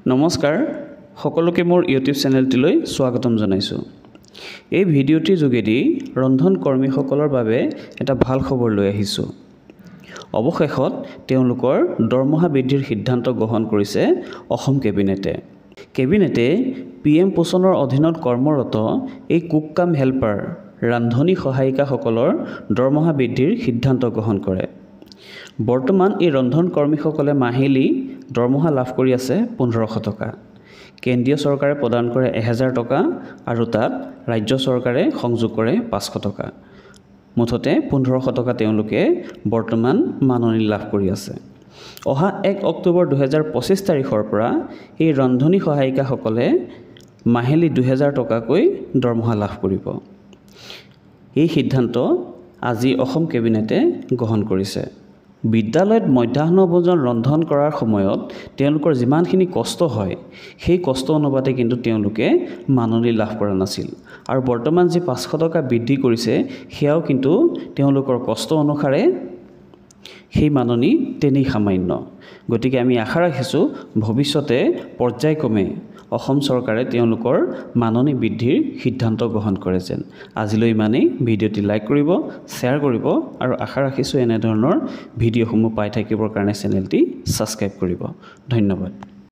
নমস্কাৰ সকলোকে মোৰ ইউটিউব চেনেলটিলৈ স্বাগতম জনাইছো। এই ভিডিঅ'টিৰ যোগেদি ৰন্ধন কৰ্মীসকলৰ বাবে এটা ভাল খবৰ লৈ আহিছো। অৱশেষত তেওঁলোকৰ দৰমহা বৃদ্ধিৰ সিদ্ধান্ত গ্ৰহণ কৰিছে অসম কেবিনেটে। কেবিনেটে পিএম পোষণৰ অধীনত কৰ্মৰত এই কুক কাম হেল্পাৰ ৰান্ধনী সহায়িকাসকলৰ দৰমহা বৃদ্ধিৰ সিদ্ধান্ত গ্ৰহণ কৰে। বৰ্তমান এই ৰন্ধন কৰ্মীসকলে মাহিলী দৰমহা লাভ কৰি আছে 1500 টকা। কেন্দ্ৰীয় চৰকাৰে প্ৰদান কৰে 1000 টকা আৰু তাত ৰাজ্য চৰকাৰে সংযোগ কৰে 500 টকা। মুঠতে 1500 টকা তেওঁলোকে বৰ্তমান মাননি লাভ কৰি আছে। অহা 1 অক্টোবৰ 2025 তাৰিখৰ পৰা এই ৰান্ধনী সহায়িকাসকলে মাহিলী 2000 টকাকৈ দৰমহা লাভ কৰিব। এই সিদ্ধান্ত আজি অসম কেবিনেটে গ্ৰহণ কৰিছে। বিদ্যালয়ত মধ্যাহ্ন ভোজন ৰন্ধন কৰাৰ সময়ত তেওঁলোকৰ যিমানখিনি কষ্ট হয় সেই কষ্ট অনুপাতে কিন্তু তেওঁলোকে মাননি লাভ কৰা নাছিল আৰু বৰ্তমান যি 500 টকা বৃদ্ধি কৰিছে সেয়াও কিন্তু তেওঁলোকৰ কষ্ট অনুসাৰে সেই মাননি তেনেই সামান্য। গতিকে আমি আশা ৰাখিছো ভৱিষ্যতে পৰ্যায়ক্ৰমে অসম চৰকাৰে তেওঁলোকৰ মাননি বৃদ্ধিৰ সিদ্ধান্ত গ্ৰহণ কৰে যেন। আজিলৈ ইমানেই। ভিডিঅ'টি লাইক কৰিব, শ্বেয়াৰ কৰিব আৰু আশা ৰাখিছো এনে ধৰণৰ ভিডিঅ'সমূহ পাই থাকিবৰ কাৰণে চেনেলটি ছাবস্ক্ৰাইব কৰিব। ধন্যবাদ।